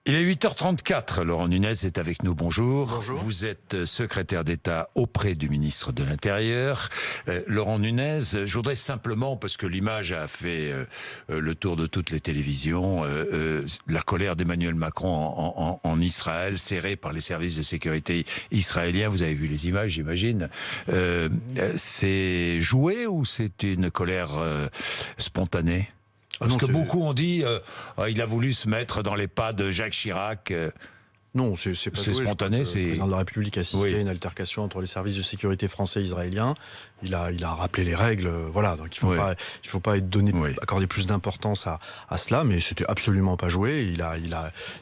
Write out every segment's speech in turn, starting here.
Il est 8h34, Laurent Nunez est avec nous, bonjour. Bonjour. Vous êtes secrétaire d'État auprès du ministre de l'Intérieur. Laurent Nunez, je voudrais simplement, parce que l'image a fait le tour de toutes les télévisions, la colère d'Emmanuel Macron en Israël, serré par les services de sécurité israéliens. Vous avez vu les images, j'imagine. C'est joué ou c'est une colère spontanée ? Parce que beaucoup ont dit il a voulu se mettre dans les pas de Jacques Chirac. Non, c'est pas joué. Spontané. Le président de la République a assisté à une altercation entre les services de sécurité français et israéliens. Il a rappelé les règles. Voilà, donc il faut pas accorder plus d'importance à cela, mais c'était absolument pas joué.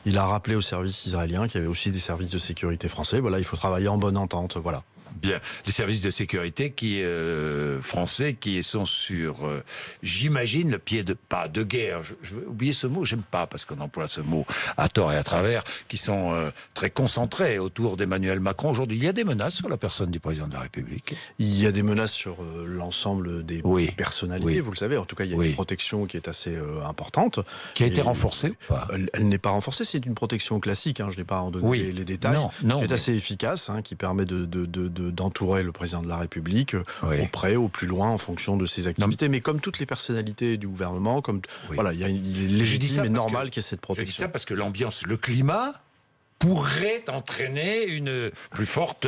Il a rappelé aux services israéliens qu'il y avait aussi des services de sécurité français. Voilà, il faut travailler en bonne entente. Voilà. Bien, les services de sécurité français qui sont sur, j'imagine, le pied pas de guerre. Je veux oublier ce mot, j'aime pas parce qu'on emploie ce mot à tort et à travers, qui sont très concentrés autour d'Emmanuel Macron. Aujourd'hui, il y a des menaces sur la personne du président de la République. Il y a des menaces sur l'ensemble des personnalités. Vous le savez. En tout cas, il y a une protection qui est assez importante, qui a été renforcée ou pas ? Elle n'est pas renforcée. C'est une protection classique. Je n'ai pas à en donner les détails. Qui est assez efficace, qui permet d'entourer le président de la République au près, au plus loin, en fonction de ses activités. Mais comme toutes les personnalités du gouvernement, il est légitime et normal qu'il y ait cette protection. Je dis ça parce que l'ambiance, le climat pourrait entraîner une plus forte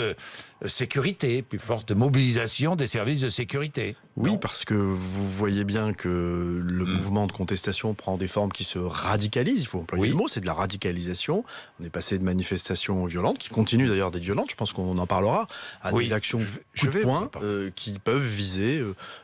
sécurité, plus forte mobilisation des services de sécurité. Oui, parce que vous voyez bien que le mouvement de contestation prend des formes qui se radicalisent. Il faut employer le mot, c'est de la radicalisation. On est passé de manifestations violentes, qui continuent d'ailleurs d'être violentes, je pense qu'on en parlera, à des actions coup de poing qui peuvent viser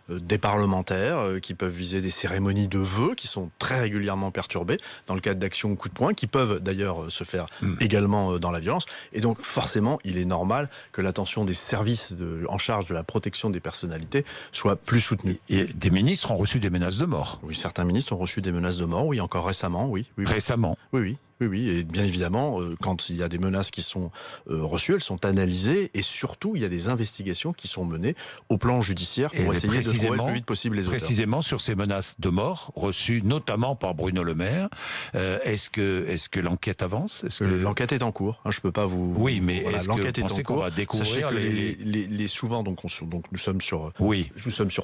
des parlementaires, qui peuvent viser des cérémonies de vœux qui sont très régulièrement perturbées dans le cadre d'actions coup de poing, qui peuvent d'ailleurs se faire également dans la violence. Et donc forcément, il est normal que l'attention des services en charge de la protection des personnalités soit plus soutenue. Et des ministres ont reçu des menaces de mort. Oui, certains ministres ont reçu des menaces de mort, encore récemment, oui. Récemment. Oui, et bien évidemment, quand il y a des menaces qui sont reçues, elles sont analysées, et surtout, il y a des investigations qui sont menées au plan judiciaire pour essayer de trouver le plus vite possible les auteurs. Précisément sur ces menaces de mort, reçues notamment par Bruno Le Maire, est-ce que l'enquête avance ? L'enquête est en cours, je ne peux pas vous... Oui, mais l'enquête est en cours. Va découvrir Sachez que souvent, donc nous sommes sur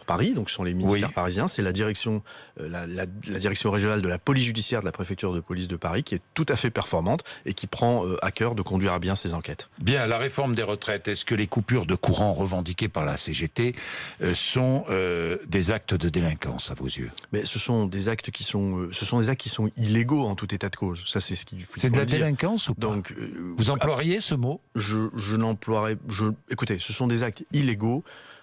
Paris, donc ce sont les ministères parisiens, c'est la direction régionale de la police judiciaire de la préfecture de police de Paris qui est tout à fait performante et qui prend à cœur de conduire à bien ces enquêtes. Bien, la réforme des retraites, est-ce que les coupures de courant revendiquées par la CGT sont des actes de délinquance à vos yeux ? Mais ce sont des actes qui sont illégaux en tout état de cause. Ça, c'est ce qu'il faut. C'est de la délinquance ou pas ? Donc, vous emploieriez ce mot ? Je n'emploierais. Écoutez, ce sont des actes illégaux.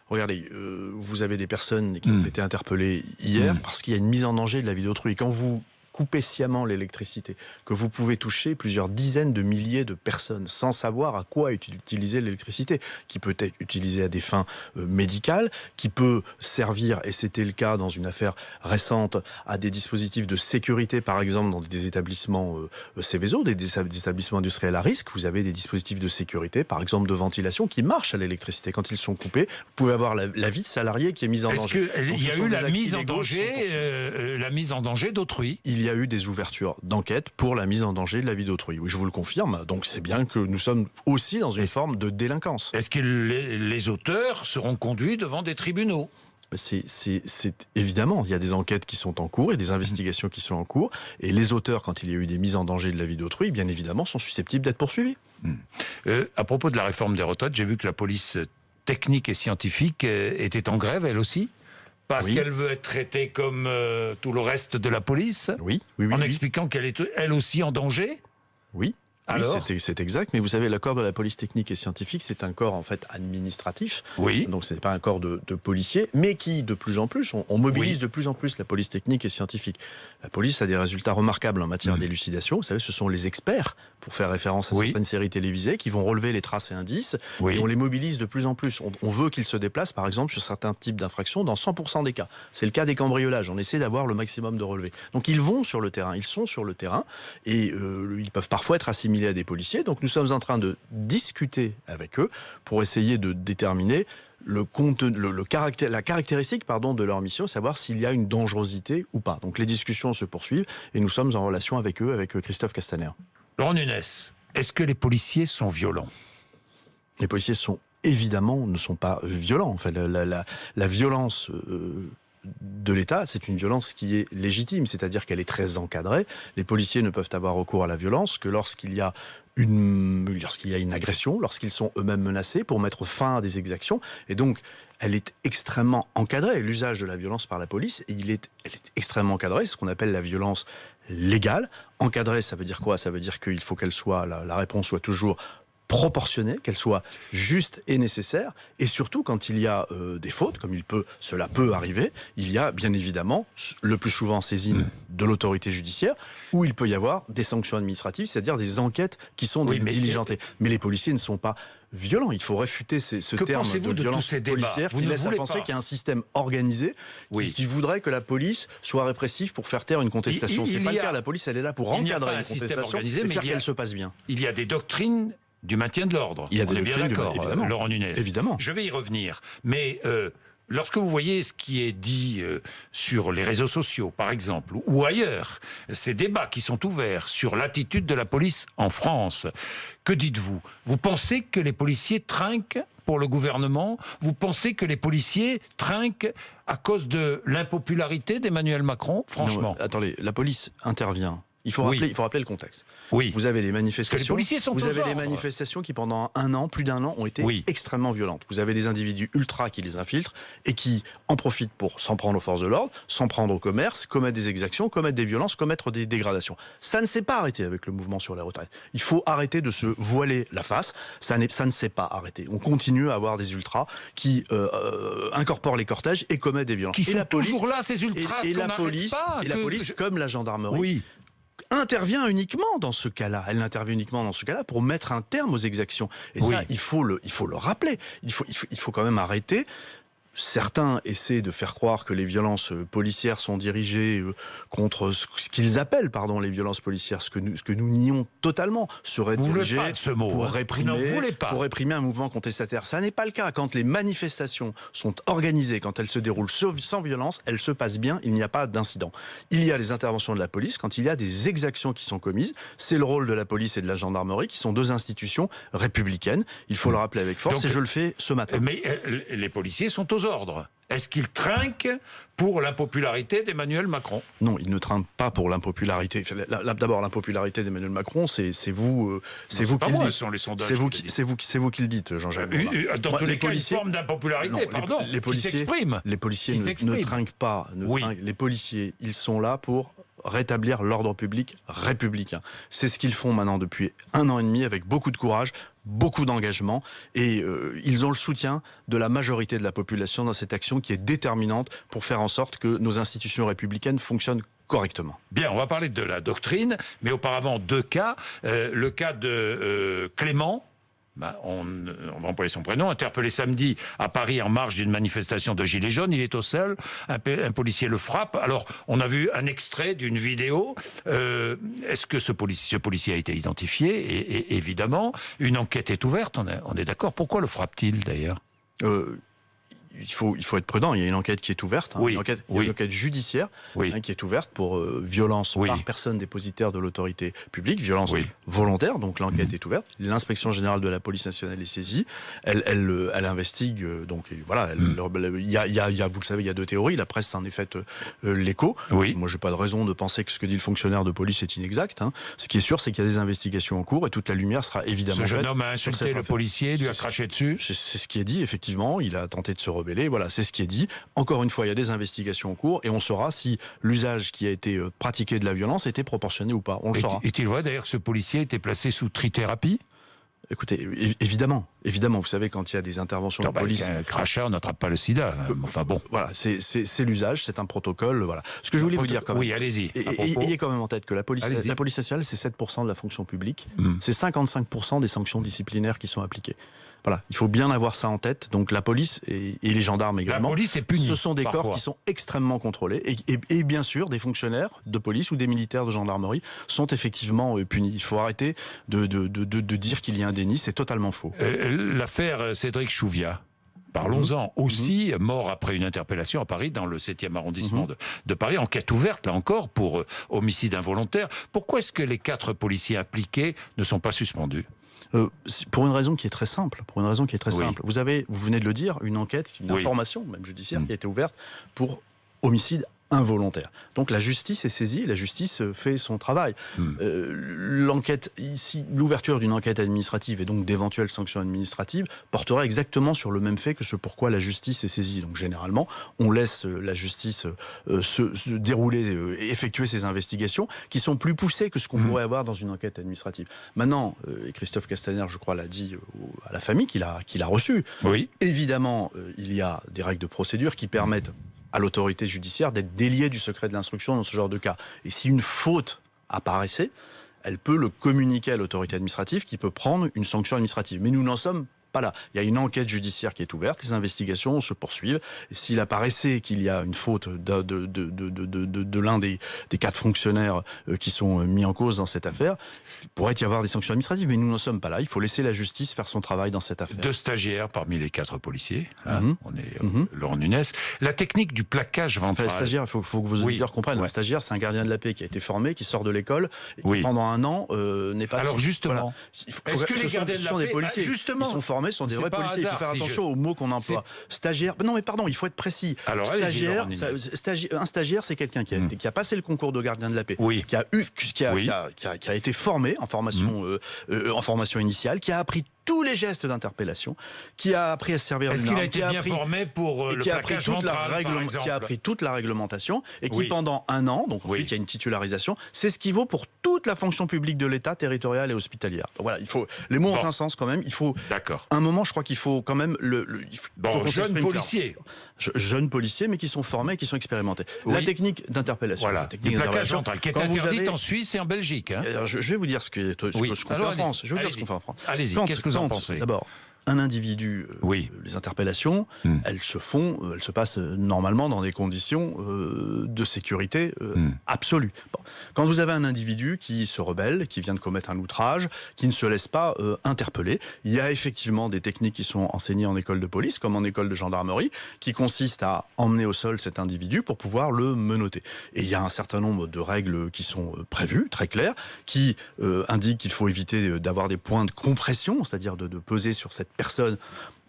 Regardez, vous avez des personnes qui ont été interpellées hier parce qu'il y a une mise en danger de la vie d'autrui. Quand vous coupez sciemment l'électricité, que vous pouvez toucher plusieurs dizaines de milliers de personnes sans savoir à quoi est utilisée l'électricité, qui peut être utilisée à des fins médicales, qui peut servir, et c'était le cas dans une affaire récente, à des dispositifs de sécurité, par exemple dans des établissements Céveso, des établissements industriels à risque. Vous avez des dispositifs de sécurité, par exemple de ventilation, qui marchent à l'électricité. Quand ils sont coupés, vous pouvez avoir la vie de salarié qui est mise en danger. Est-ce qu'il y a eu la mise en danger d'autrui ? Il y a eu des ouvertures d'enquête pour la mise en danger de la vie d'autrui. Oui, je vous le confirme. Donc c'est bien que nous sommes aussi dans une forme de délinquance. Est-ce que les auteurs seront conduits devant des tribunaux ? C'est évidemment, il y a des enquêtes qui sont en cours et des investigations qui sont en cours. Et les auteurs, quand il y a eu des mises en danger de la vie d'autrui, bien évidemment, sont susceptibles d'être poursuivis. À propos de la réforme des retraites, j'ai vu que la police technique et scientifique était en grève, elle aussi ? Parce qu'elle veut être traitée comme tout le reste de la police ? Oui. En expliquant qu'elle est elle aussi en danger ? Oui. Alors c'est exact, mais vous savez, le corps de la police technique et scientifique, c'est un corps en fait administratif. Donc ce n'est pas un corps de policiers, mais qui de plus en plus, on mobilise de plus en plus la police technique et scientifique. La police a des résultats remarquables en matière d'élucidation. Vous savez, ce sont les experts, pour faire référence à certaines séries télévisées, qui vont relever les traces et indices, et on les mobilise de plus en plus. On veut qu'ils se déplacent, par exemple, sur certains types d'infractions, dans 100% des cas. C'est le cas des cambriolages. On essaie d'avoir le maximum de relevés. Donc ils vont sur le terrain, ils sont sur le terrain, et ils peuvent parfois être assimilés à des policiers. Donc nous sommes en train de discuter avec eux pour essayer de déterminer la caractéristique de leur mission, savoir s'il y a une dangerosité ou pas. Donc les discussions se poursuivent et nous sommes en relation avec eux, avec Christophe Castaner. Laurent Nunez, est-ce que les policiers sont violents? Les policiers ne sont pas violents. En fait, la violence de l'État, c'est une violence qui est légitime, c'est-à-dire qu'elle est très encadrée. Les policiers ne peuvent avoir recours à la violence que lorsqu'il y a une agression, lorsqu'ils sont eux-mêmes menacés pour mettre fin à des exactions. Et donc, elle est extrêmement encadrée. L'usage de la violence par la police, elle est extrêmement encadrée. C'est ce qu'on appelle la violence légale. Encadrée, ça veut dire quoi? Ça veut dire qu'il faut la réponse soit toujours proportionnée, qu'elle soit juste et nécessaire, et surtout quand il y a des fautes, comme cela peut arriver, il y a bien évidemment le plus souvent saisine de l'autorité judiciaire, où il peut y avoir des sanctions administratives, c'est-à-dire des enquêtes qui sont diligentées. Mais les policiers ne sont pas violents. Il faut réfuter ce terme de violence policière qui laisse à penser qu'il y a un système organisé qui voudrait que la police soit répressive pour faire taire une contestation. C'est pas le cas. La police, elle est là pour encadrer une contestation et faire qu'elle se passe bien. Il y a des doctrines du maintien de l'ordre. Il y a des bien d'accord, Laurent Nunez. Évidemment. Je vais y revenir. Mais lorsque vous voyez ce qui est dit sur les réseaux sociaux, par exemple, ou ailleurs, ces débats qui sont ouverts sur l'attitude de la police en France, que dites-vous? Vous pensez que les policiers trinquent pour le gouvernement? Vous pensez que les policiers trinquent à cause de l'impopularité d'Emmanuel Macron? Franchement. Non, attendez, la police intervient. Il faut rappeler le contexte. Oui. Vous avez des manifestations. Les manifestations qui, pendant plus d'un an, ont été extrêmement violentes. Vous avez des individus ultras qui les infiltrent et qui en profitent pour s'en prendre aux forces de l'ordre, s'en prendre au commerce, commettre des exactions, commettre des violences, commettre des dégradations. Ça ne s'est pas arrêté avec le mouvement sur la retraite. Il faut arrêter de se voiler la face. Ça ne s'est pas arrêté. On continue à avoir des ultras qui incorporent les cortèges et commettent des violences. Qui sont toujours là, ces ultras. Et la police, comme la gendarmerie, intervient uniquement dans ce cas-là. Elle intervient uniquement dans ce cas-là pour mettre un terme aux exactions. Et ça, il faut le rappeler. Il faut quand même arrêter. Certains essaient de faire croire que les violences policières sont dirigées contre ce qu'ils appellent, les violences policières, ce que nous nions totalement, seraient dirigées pour réprimer un mouvement contestataire. Ça n'est pas le cas. Quand les manifestations sont organisées, quand elles se déroulent sans violence, elles se passent bien, il n'y a pas d'incident. Il y a les interventions de la police, quand il y a des exactions qui sont commises, c'est le rôle de la police et de la gendarmerie, qui sont deux institutions républicaines. Il faut le rappeler avec force, et je le fais ce matin. Mais les policiers sont aux ordre. Est-ce qu'ils trinquent pour l'impopularité d'Emmanuel Macron? Non, ils ne trinquent pas pour l'impopularité. D'abord, l'impopularité d'Emmanuel Macron, c'est vous qui le dites. C'est vous qui le dites, Jean-Jacques. Dans tous les cas, une forme d'impopularité, qui s'exprime. Les policiers ne trinquent pas. Les policiers, ils sont là pour rétablir l'ordre public républicain. C'est ce qu'ils font maintenant depuis 1 an et demi avec beaucoup de courage, beaucoup d'engagement, et ils ont le soutien de la majorité de la population dans cette action qui est déterminante pour faire en sorte que nos institutions républicaines fonctionnent correctement. Bien, on va parler de la doctrine, mais auparavant 2 cas. Le cas de Clément. On va employer son prénom, interpellé samedi à Paris en marge d'une manifestation de Gilets jaunes. Il est au sol, un policier le frappe. Alors, on a vu un extrait d'une vidéo. Est-ce que ce policier a été identifié? Et évidemment, une enquête est ouverte, on est d'accord. Pourquoi le frappe-t-il d'ailleurs? Il faut être prudent. Il y a une enquête qui est ouverte, une enquête judiciaire qui est ouverte pour violence par personne dépositaire de l'autorité publique, violence volontaire. Donc l'enquête est ouverte. L'inspection générale de la police nationale est saisie. Elle investigue. Donc voilà. Il y a, vous le savez, il y a 2 théories. La presse en est faite l'écho. Moi, j'ai pas de raison de penser que ce que dit le fonctionnaire de police est inexact. Ce qui est sûr, c'est qu'il y a des investigations en cours et toute la lumière sera évidemment faite. Ce jeune homme a insulté le policier, lui a craché dessus. C'est ce qui est dit. Effectivement, il a tenté de se rebeller. Voilà, c'est ce qui est dit. Encore une fois, il y a des investigations en cours et on saura si l'usage qui a été pratiqué de la violence était proportionné ou pas. On le saura. Est-il vrai d'ailleurs que ce policier était placé sous trithérapie? Écoutez, évidemment, vous savez, quand il y a des interventions de police... Un crachat, on n'attrape pas le sida. Enfin bon. Voilà, c'est l'usage, c'est un protocole, voilà. Ce que je voulais vous dire quand même... Oui, allez-y. Ayez quand même en tête que la police nationale, c'est 7% de la fonction publique, c'est 55% des sanctions disciplinaires qui sont appliquées. Voilà, il faut bien avoir ça en tête. Donc la police et les gendarmes également, la police est punie, ce sont des corps qui sont extrêmement contrôlés. Et bien sûr, des fonctionnaires de police ou des militaires de gendarmerie sont effectivement punis. Il faut arrêter de dire qu'il y a un déni, c'est totalement faux. L'affaire Cédric Chouviat, Parlons-en aussi, mort après une interpellation à Paris, dans le 7e arrondissement de Paris. Enquête ouverte, là encore, pour homicide involontaire. Pourquoi est-ce que les 4 policiers impliqués ne sont pas suspendus ? Pour une raison qui est très simple. Simple. Vous venez de le dire, une enquête, une information, même judiciaire, qui a été ouverte pour homicide involontaire. Donc la justice est saisie, la justice fait son travail. L'enquête ici, l'ouverture d'une enquête administrative et donc d'éventuelles sanctions administratives portera exactement sur le même fait que ce pourquoi la justice est saisie. Donc généralement, on laisse la justice se dérouler, effectuer ses investigations qui sont plus poussées que ce qu'on pourrait avoir dans une enquête administrative. Maintenant, et Christophe Castaner, je crois, l'a dit à la famille qu'il a reçue. Oui. Évidemment, il y a des règles de procédure qui permettent à l'autorité judiciaire d'être déliée du secret de l'instruction dans ce genre de cas. Et si une faute apparaissait, elle peut le communiquer à l'autorité administrative qui peut prendre une sanction administrative. Mais nous n'en sommes pas là. Il y a une enquête judiciaire qui est ouverte, les investigations se poursuivent. Et s'il apparaissait qu'il y a une faute de l'un des 4 fonctionnaires qui sont mis en cause dans cette affaire, il pourrait y avoir des sanctions administratives, mais nous n'en sommes pas là. Il faut laisser la justice faire son travail dans cette affaire. 2 stagiaires parmi les 4 policiers. On est Laurent Nunez. La technique du plaquage ventral. Enfin, stagiaire, il faut que vos auditeurs comprennent. Un stagiaire, c'est un gardien de la paix qui a été formé, qui sort de l'école, et qui pendant un an n'est pas... Alors justement, est-ce que les gardiens de la paix, des policiers, justement, ils sont formés, sont des vrais policiers. Il faut faire attention aux mots qu'on emploie. Stagiaire, non mais pardon, il faut être précis. Alors, stagiaire, un stagiaire, c'est quelqu'un qui a passé le concours de gardien de la paix, qui a été formé en formation initiale, qui a appris tous les gestes d'interpellation, qui a appris à se servir d'une arme, qui a formé pour le plaquage ventral, qui a appris toute la réglementation et qui pendant un an, donc ensuite il y a une titularisation, c'est ce qui vaut pour toute la fonction publique de l'État, territoriale et hospitalière. Donc voilà, il faut les mots ont un sens quand même. Il faut un moment, je crois qu'il faut quand même jeunes policiers, jeunes policiers, mais qui sont formés, qui sont expérimentés. La technique d'interpellation, la technique d'interpellation qui est interdite en Suisse et en Belgique. Je vais vous dire ce qu'on fait en France. Je vais vous dire ce qu'on fait en France. Allez-y. Qu'est-ce que vous en pensez ? D'abord, un individu, les interpellations, elles se passent normalement dans des conditions de sécurité absolue. Bon. Quand vous avez un individu qui se rebelle, qui vient de commettre un outrage, qui ne se laisse pas interpeller, il y a effectivement des techniques qui sont enseignées en école de police, comme en école de gendarmerie, qui consistent à emmener au sol cet individu pour pouvoir le menotter. Et il y a un certain nombre de règles qui sont prévues, très claires, qui indiquent qu'il faut éviter d'avoir des points de compression, c'est-à-dire de peser sur cette personne.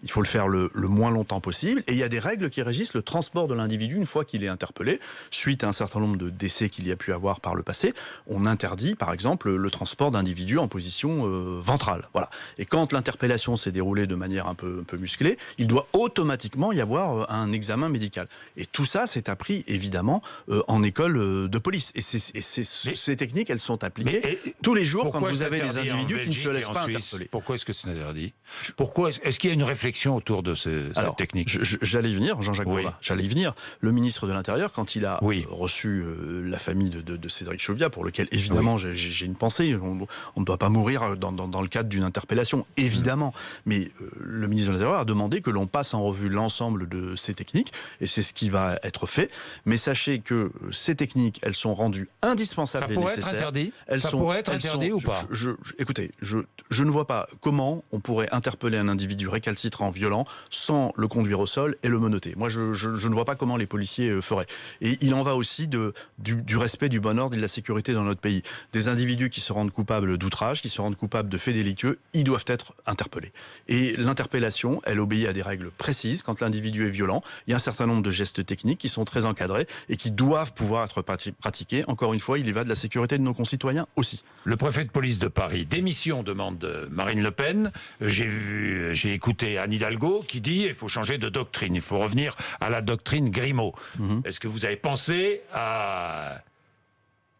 Il faut le faire le moins longtemps possible. Et il y a des règles qui régissent le transport de l'individu une fois qu'il est interpellé. Suite à un certain nombre de décès qu'il y a pu avoir par le passé, on interdit, par exemple, le transport d'individus en position ventrale. Voilà. Et quand l'interpellation s'est déroulée de manière un peu musclée, il doit automatiquement y avoir un examen médical. Et tout ça, c'est appris, évidemment, en école de police. Et ces techniques, elles sont appliquées tous les jours quand vous avez des individus qui ne se laissent pas interpeller. Pourquoi est-ce que c'est interdit ? Pourquoi est-ce qu'il y a une réflexion autour de cette technique? J'allais y venir, Jean-Jacques Bourla. J'allais y venir. Le ministre de l'Intérieur, quand il a reçu la famille de Cédric Chauviat, pour lequel, évidemment, j'ai une pensée. On ne doit pas mourir dans le cadre d'une interpellation, évidemment. Mais le ministre de l'Intérieur a demandé que l'on passe en revue l'ensemble de ces techniques, et c'est ce qui va être fait. Mais sachez que ces techniques, elles sont rendues indispensables et nécessaires. Ça pourrait être interdit ou pas? Écoutez, je ne vois pas comment on pourrait interpeller un individu récalcitrant, violent, sans le conduire au sol et le menotter. Moi, je ne vois pas comment les policiers feraient. Et il en va aussi du respect du bon ordre et de la sécurité dans notre pays. Des individus qui se rendent coupables d'outrage, qui se rendent coupables de faits délictueux, ils doivent être interpellés. Et l'interpellation, elle obéit à des règles précises. Quand l'individu est violent, il y a un certain nombre de gestes techniques qui sont très encadrés et qui doivent pouvoir être pratiqués. Encore une fois, il y va de la sécurité de nos concitoyens aussi. Le préfet de police de Paris, démission, demande Marine Le Pen. J'ai écouté Anne Hidalgo qui dit il faut changer de doctrine, il faut revenir à la doctrine Grimaud. Est-ce que vous avez pensé à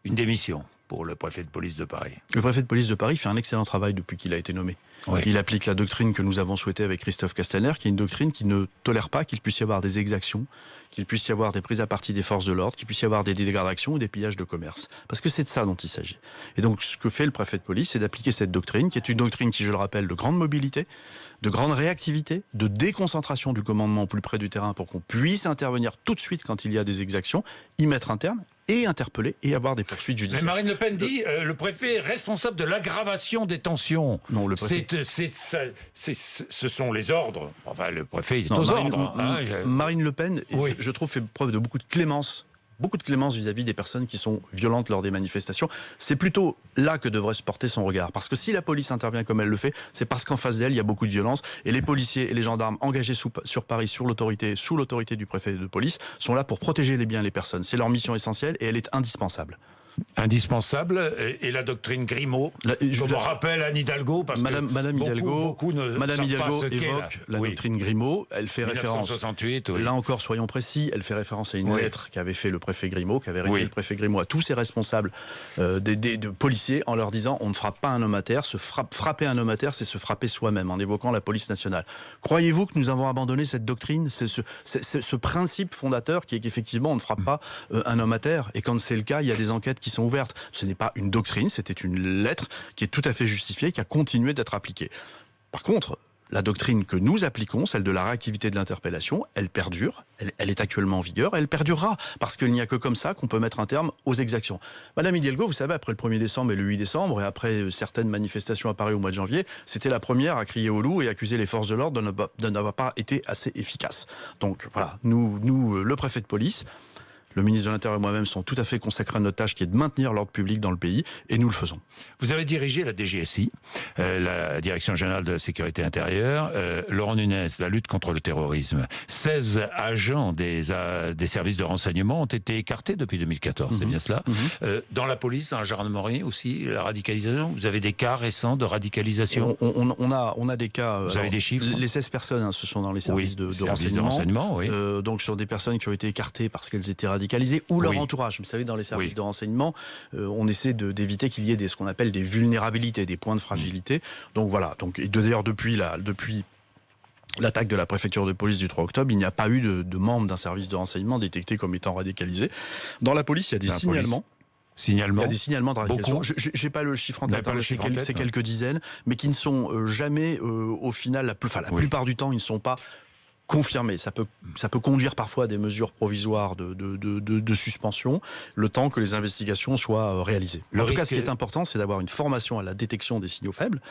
une démission pour le préfet de police de Paris? Le préfet de police de Paris fait un excellent travail depuis qu'il a été nommé. Il applique la doctrine que nous avons souhaitée avec Christophe Castaner, qui est une doctrine qui ne tolère pas qu'il puisse y avoir des exactions, qu'il puisse y avoir des prises à partie des forces de l'ordre, qu'il puisse y avoir des dégradations ou des pillages de commerce. Parce que c'est de ça dont il s'agit. Et donc ce que fait le préfet de police, c'est d'appliquer cette doctrine, qui est une doctrine qui, je le rappelle, de grande mobilité, de grande réactivité, de déconcentration du commandement au plus près du terrain pour qu'on puisse intervenir tout de suite quand il y a des exactions, y mettre un terme, et interpeller et avoir des poursuites judiciaires. Mais Marine Le Pen dit le préfet est responsable de l'aggravation des tensions. Non, le préfet... ce sont les ordres. Enfin, le préfet est aux ordres. Marine Le Pen, je trouve, fait preuve de beaucoup de clémence vis-à-vis des personnes qui sont violentes lors des manifestations. C'est plutôt là que devrait se porter son regard. Parce que si la police intervient comme elle le fait, c'est parce qu'en face d'elle, il y a beaucoup de violence. Et les policiers et les gendarmes engagés sur Paris, sous l'autorité du préfet de police, sont là pour protéger les biens et les personnes. C'est leur mission essentielle et elle est indispensable. Indispensable, et la doctrine Grimaud, je me rappelle Anne Hidalgo, parce Madame Hidalgo évoque la doctrine Grimaud, elle fait 1968, référence, là encore soyons précis, elle fait référence à une lettre qu'avait fait le préfet Grimaud, qu'avait rédigé le préfet Grimaud à tous ses responsables de policiers, en leur disant on ne frappe pas un homme à terre, frapper un homme à terre c'est se frapper soi-même, en évoquant la police nationale. Croyez-vous que nous avons abandonné cette doctrine, ce principe fondateur qui est qu'effectivement on ne frappe pas un homme à terre, et quand c'est le cas, il y a des enquêtes qui sont ouvertes. Ce n'est pas une doctrine, c'était une lettre qui est tout à fait justifiée, qui a continué d'être appliquée. Par contre, la doctrine que nous appliquons, celle de la réactivité de l'interpellation, elle perdure, elle est actuellement en vigueur, elle perdurera, parce qu'il n'y a que comme ça qu'on peut mettre un terme aux exactions. Madame Hidalgo, vous savez, après le 1er décembre et le 8 décembre, et après certaines manifestations à Paris au mois de janvier, c'était la première à crier au loup et accuser les forces de l'ordre de n'avoir pas été assez efficaces. Donc voilà, nous, le préfet de police, le ministre de l'Intérieur et moi-même sont tout à fait consacrés à notre tâche qui est de maintenir l'ordre public dans le pays, et nous le faisons. Vous avez dirigé la DGSI, la Direction Générale de la Sécurité Intérieure. Laurent Nunez, la lutte contre le terrorisme. 16 agents des services de renseignement ont été écartés depuis 2014, c'est bien cela. Dans la police, dans la gendarmerie aussi, la radicalisation, vous avez des cas récents de radicalisation? On a des cas... Vous avez des chiffres? Les 16 personnes, ce sont dans les services de renseignement. Donc ce sont des personnes qui ont été écartées parce qu'elles étaient radicalisés, ou leur entourage. Vous savez, dans les services de renseignement, on essaie d'éviter qu'il y ait ce qu'on appelle des vulnérabilités, des points de fragilité. Donc voilà. Donc d'ailleurs, depuis l'attaque de la préfecture de police du 3 octobre, il n'y a pas eu de membres d'un service de renseignement détecté comme étant radicalisé. Dans la police, il y a des signalements. Il y a des signalements de radicalisation. Je n'ai pas le chiffre en tête, c'est quelques dizaines, mais qui ne sont jamais, au final, la plupart du temps, ils ne sont pas confirmé. Ça peut conduire parfois à des mesures provisoires de suspension, le temps que les investigations soient réalisées. En tout cas, ce qui est important, c'est d'avoir une formation à la détection des signaux faibles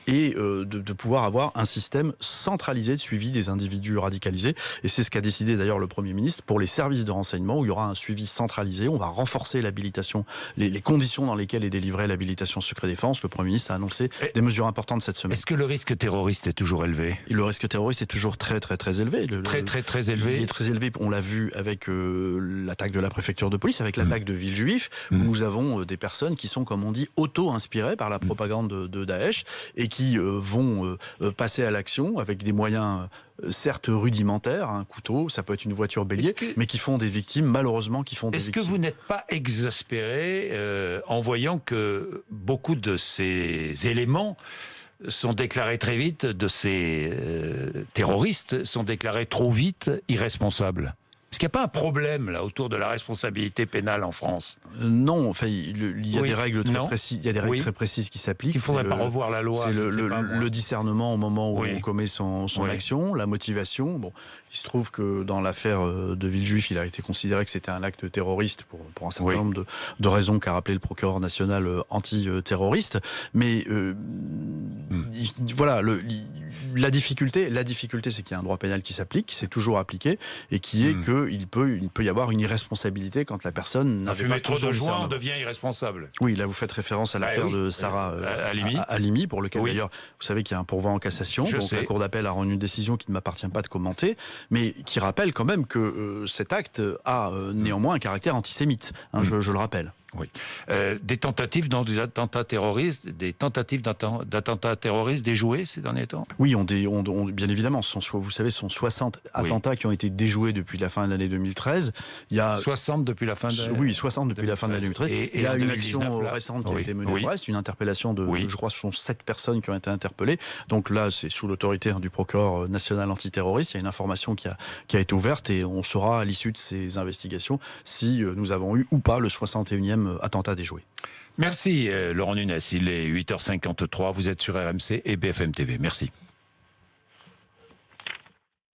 et de pouvoir avoir un système centralisé de suivi des individus radicalisés. Et c'est ce qu'a décidé d'ailleurs le Premier ministre pour les services de renseignement, où il y aura un suivi centralisé. On va renforcer l'habilitation, les conditions dans lesquelles est délivrée l'habilitation secret défense. Le Premier ministre a annoncé des mesures importantes cette semaine. Est-ce que le risque terroriste est toujours élevé? Et le risque terroriste est toujours très élevé. Très élevé. Il est très élevé. On l'a vu avec l'attaque de la préfecture de police, avec l'attaque de Villejuif, où nous avons des personnes qui sont, comme on dit, auto-inspirées par la propagande de Daesh et qui vont passer à l'action avec des moyens certes rudimentaires, un couteau, ça peut être une voiture bélier, mais qui font des victimes, malheureusement, qui font des victimes. Est-ce que vous n'êtes pas exaspéré en voyant que beaucoup de ces éléments sont déclarés très vite, de ces terroristes sont déclarés trop vite irresponsables? Est-ce qu'il n'y a pas un problème là autour de la responsabilité pénale en France? Non, enfin, il y a des règles très précises. Il y a des règles très précises qui s'appliquent. Il ne faudrait pas revoir la loi. C'est le discernement au moment où on commet son action, la motivation. Bon, il se trouve que dans l'affaire de Villejuif, il a été considéré que c'était un acte terroriste pour un certain nombre de raisons qu'a rappelé le procureur national antiterroriste. Mais voilà, la difficulté, c'est qu'il y a un droit pénal qui s'applique, qui s'est toujours appliqué, et qui est que il peut y avoir une irresponsabilité quand la personne n'avait pas trop de joint, on devient irresponsable. Oui, là vous faites référence à l'affaire de Sarah Halimi, pour lequel d'ailleurs, vous savez qu'il y a un pourvoi en cassation, donc la Cour d'appel a rendu une décision qui ne m'appartient pas de commenter, mais qui rappelle quand même que cet acte a néanmoins un caractère antisémite, je le rappelle. Oui. Des tentatives d'attentats terroristes, d'attentats terroristes déjoués ces derniers temps? Oui, bien évidemment. Vous savez, ce sont 60 attentats qui ont été déjoués depuis la fin de l'année 2013. Il y a 60 depuis la fin de l'année. Oui, 60 depuis la fin de l'année 2013. Et il y a une action récente qui a été menée à Brest, une interpellation de, je crois, ce sont 7 personnes qui ont été interpellées. Donc là, c'est sous l'autorité du procureur national antiterroriste. Il y a une information qui a été ouverte et on saura à l'issue de ces investigations si nous avons eu ou pas le 61e attentat déjoué. Merci Laurent Nunez, il est 8h53, vous êtes sur RMC et BFM TV. Merci.